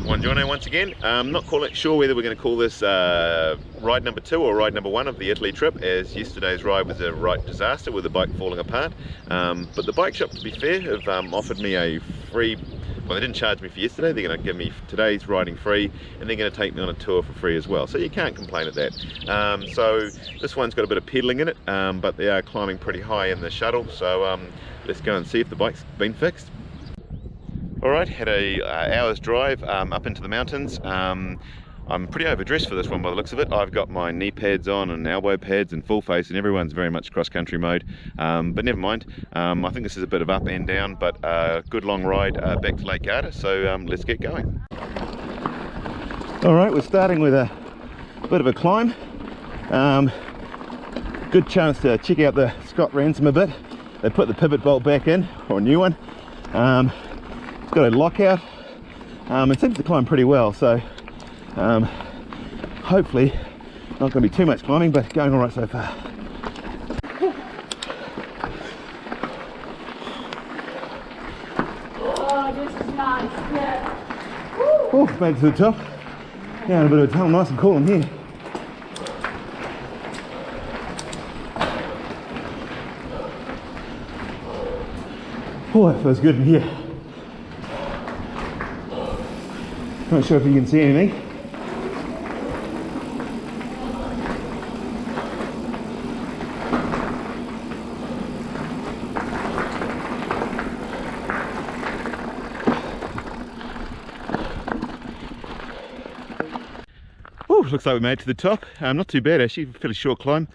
Buongiorno once again. I'm not sure whether we're going to call this ride number 2 or ride number 1 of the Italy trip, as yesterday's ride was a right disaster with the bike falling apart. But the bike shop, to be fair, have offered me a free, well, they didn't charge me for yesterday, they're going to give me today's riding free, and they're going to take me on a tour for free as well, so you can't complain at that. So this one's got a bit of pedalling in it, but they are climbing pretty high in the shuttle, so let's go and see if the bike's been fixed. Alright, had a hour's drive up into the mountains. I'm pretty overdressed for this one by the looks of it. I've got my knee pads on and elbow pads and full face, and everyone's very much cross-country mode. But never mind, I think this is a bit of up and down, but a good long ride back to Lake Garda, so let's get going. Alright, we're starting with a bit of a climb. Good chance to check out the Scott Ransom a bit. They put the pivot bolt back in, or a new one. It's got a lockout. It seems to climb pretty well, so hopefully not going to be too much climbing, but going all right so far. Oh, this is nice. Yeah. Oh, made it to the top. Down a bit of a tunnel, nice and cool in here. Oh, it feels good in here. Not sure if you can see anything. Oh, looks like we made it to the top. Not too bad actually, fairly short climb.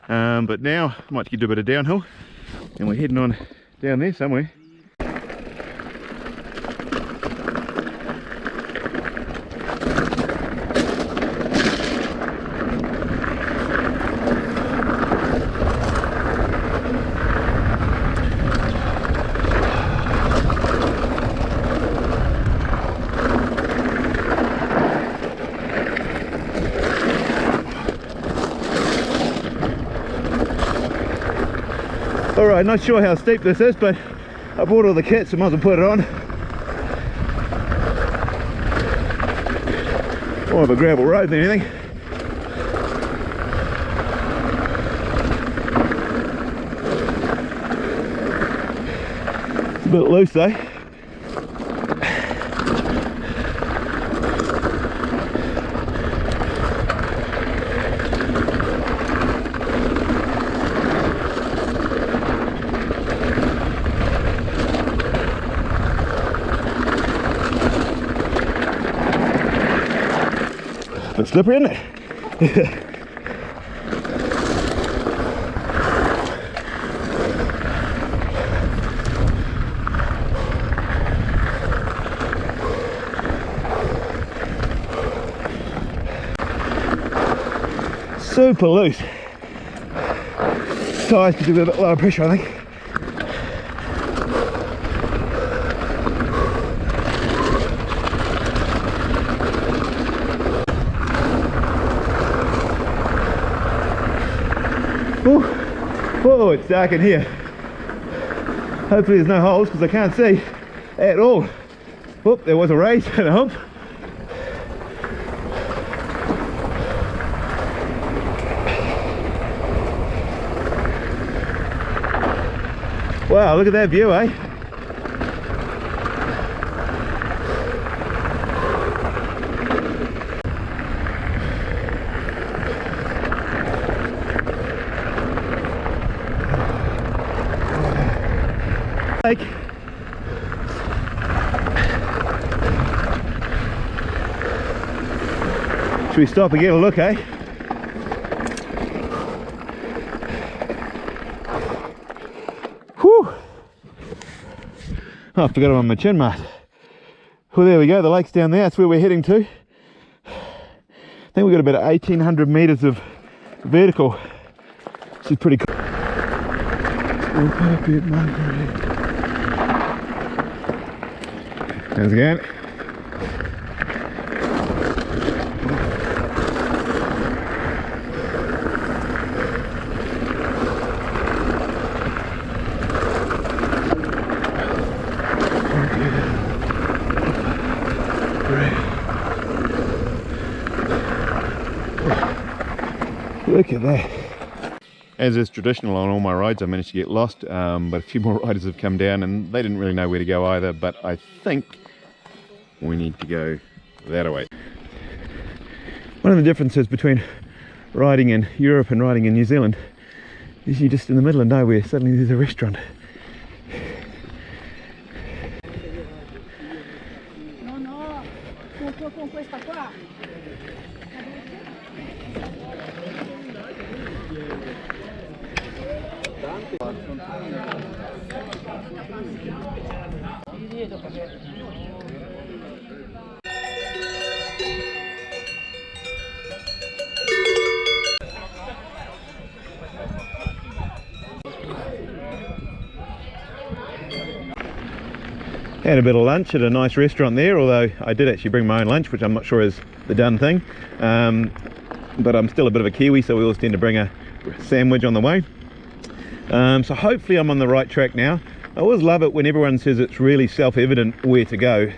But now I might do a bit of downhill, and we're heading on down there somewhere. Alright, not sure how steep this is, but I bought all the kit, so might as well put it on. More of a gravel road than anything. It's a bit loose though. Bit slippery, isn't it? Super loose. Tires could do with a bit lower pressure, I think. Oh, it's dark in here. Hopefully there's no holes because I can't see at all. Oh, there was a raise and a hump. Wow, look at that view, eh? Should we stop and get a look, eh? Whew! Oh, I forgot I'm on my chin mat. Well, there we go, the lake's down there, that's where we're heading to. I think we've got about 1,800 metres of vertical, which is pretty cool. How's it going? Great. Look at that. As is traditional on all my rides, I managed to get lost, but a few more riders have come down and they didn't really know where to go either, but I think we need to go that way. One of the differences between riding in Europe and riding in New Zealand is you're just in the middle of nowhere, suddenly there's a restaurant. Had a bit of lunch at a nice restaurant there, although I did actually bring my own lunch, which I'm not sure is the done thing. But I'm still a bit of a Kiwi, so we always tend to bring a sandwich on the way. So hopefully I'm on the right track now. I always love it when everyone says it's really self-evident where to go,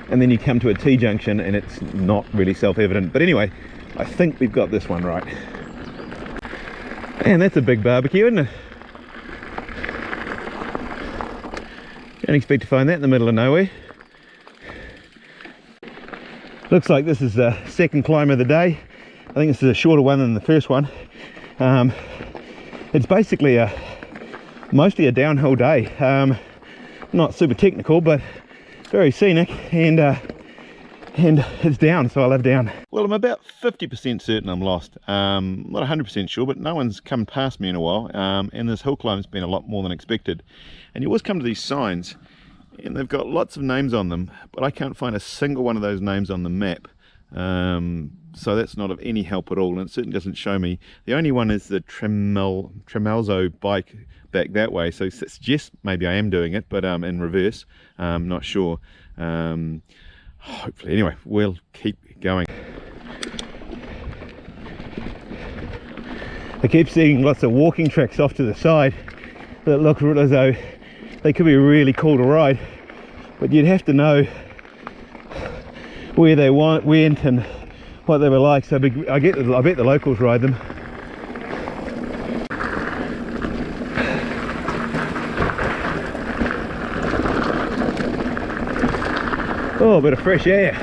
and then you come to a T-junction and it's not really self-evident. But anyway, I think we've got this one right. And that's a big barbecue, isn't it? Don't expect to find that in the middle of nowhere. Looks like this is the second climb of the day. I think this is a shorter one than the first one. It's basically mostly a downhill day. Not super technical, but very scenic, and it's down, so I love down. Well, I'm about 50% certain I'm lost. Not 100% sure, but no one's come past me in a while, and this hill climb's been a lot more than expected. And you always come to these signs and they've got lots of names on them, but I can't find a single one of those names on the map. So that's not of any help at all, and it certainly doesn't show me. The only one is the Tremalzo bike back that way, so suggest maybe I am doing it, but in reverse. Not sure. Hopefully, anyway, we'll keep going. I keep seeing lots of walking tracks off to the side that look as though they could be really cool to ride, but you'd have to know where they went and what they were like. So I bet the locals ride them. Oh, a bit of fresh air.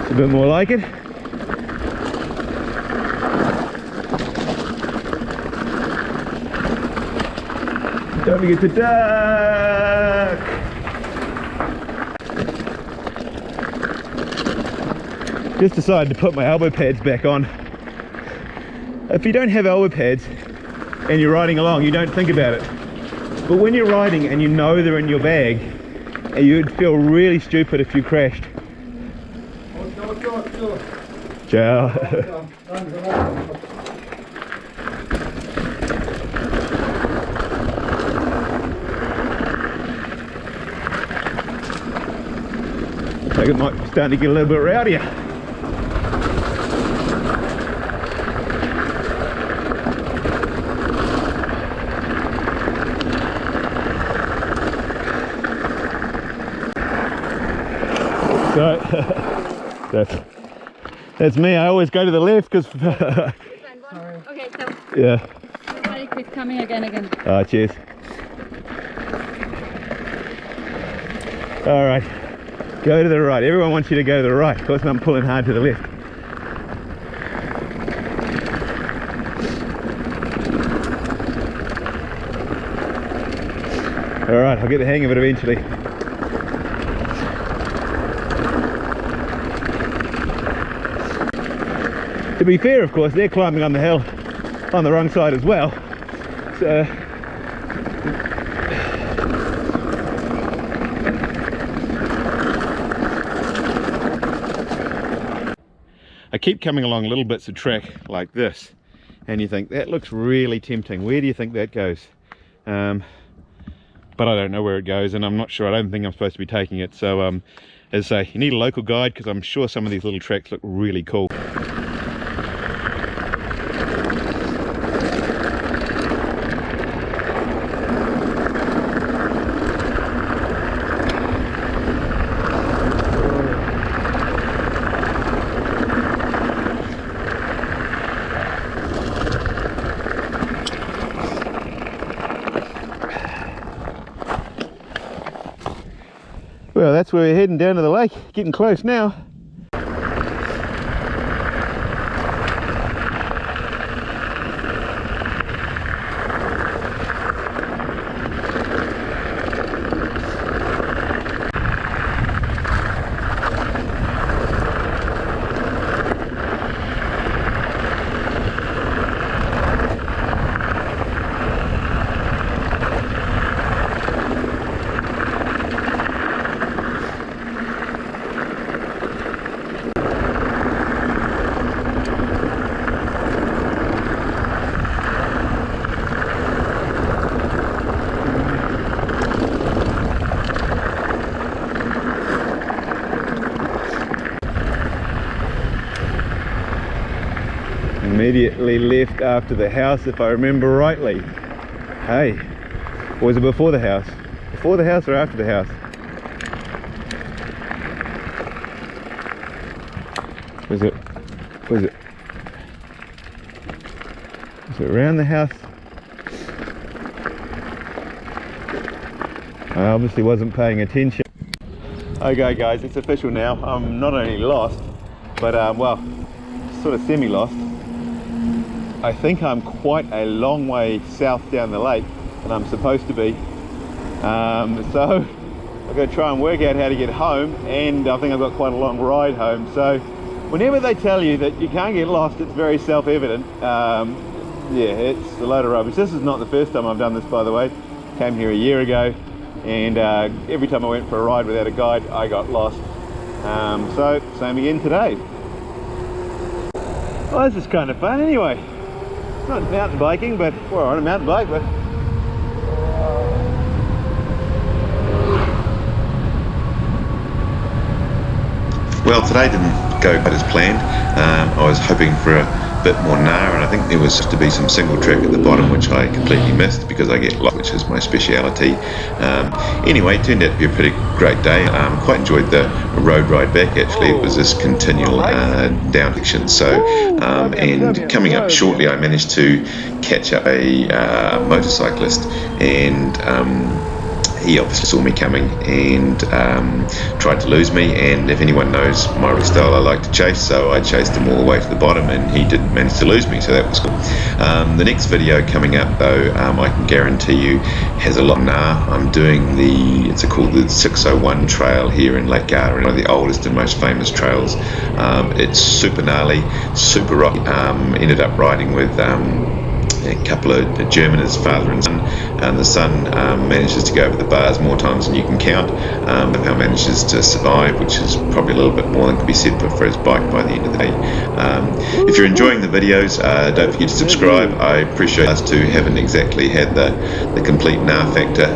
A bit more like it. Don't forget to duck. Just decided to put my elbow pads back on. If you don't have elbow pads and you're riding along, you don't think about it. But when you're riding and you know they're in your bag, you'd feel really stupid if you crashed. Ciao. I think it might be starting to get a little bit rowdier. So that's me. I always go to the left because Okay, so yeah. everybody keep coming again. Cheers. All right, go to the right. Everyone wants you to go to the right. Of course, I'm pulling hard to the left. All right, I'll get the hang of it eventually. To be fair, of course, they're climbing on the hill on the wrong side as well. So I keep coming along little bits of track like this, and you think that looks really tempting. Where do you think that goes? but I don't know where it goes, and I'm not sure. I don't think I'm supposed to be taking it. So as I say, you need a local guide, because I'm sure some of these little tracks look really cool. Well, that's where we're heading, down to the lake. Getting close now. Immediately left after the house, if I remember rightly. Hey, or was it before the house? Before the house or after the house? Was it around the house? I obviously wasn't paying attention. Okay guys, it's official now. I'm not only lost, but well, sort of semi-lost. I think I'm quite a long way south down the lake than I'm supposed to be. So I've got to try and work out how to get home, and I think I've got quite a long ride home. So whenever they tell you that you can't get lost, it's very self-evident. Yeah, it's a load of rubbish. This is not the first time I've done this, by the way. Came here a year ago, and every time I went for a ride without a guide, I got lost. So same again today. Well, this is kind of fun anyway. Not mountain biking, but we're on a mountain bike, but well, today didn't go quite as planned. I was hoping for a bit more gnar, and I think there was supposed to be some single track at the bottom, which I completely missed because I get lost, which is my speciality. Anyway, it turned out to be a pretty great day. Quite enjoyed the road ride back. Actually, it was this continual down section. So, and coming up shortly, I managed to catch up a motorcyclist, and he obviously saw me coming and tried to lose me. And if anyone knows my style, I like to chase, so I chased him all the way to the bottom, and he didn't manage to lose me, so that was cool. The next video coming up, though, I can guarantee you has a lot of gnar. I'm doing it's called the 601 trail here in Lake Garda, one of the oldest and most famous trails. It's super gnarly, super rocky. Ended up riding with a couple of Germaners, father and son, and the son manages to go over the bars more times than you can count. Somehow manages to survive, which is probably a little bit more than can be said for his bike by the end of the day. If you're enjoying the videos, don't forget to subscribe. I appreciate us to haven't exactly had the complete gnar factor,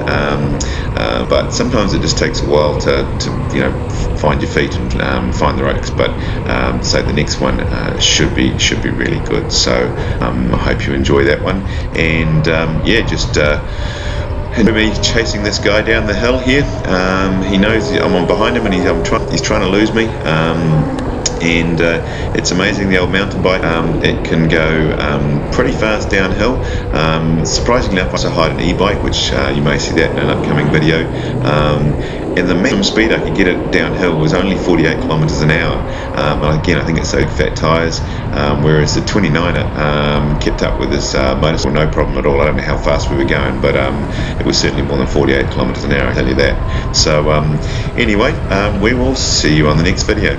but sometimes it just takes a while to find your feet and find the ropes. But so the next one should be really good. So I hope you enjoy that one, and yeah, just me chasing this guy down the hill here. He knows I'm on behind him, and he's trying to lose me. And it's amazing, the old mountain bike, it can go pretty fast downhill. Surprisingly enough, I also hide an e-bike, which you may see that in an upcoming video. And the maximum speed I could get it downhill was only 48 kilometers an hour. And again, I think it's so fat tires, whereas the 29er kept up with this motorcycle no problem at all. I don't know how fast we were going, but it was certainly more than 48 kilometers an hour, I tell you that. So anyway, we will see you on the next video.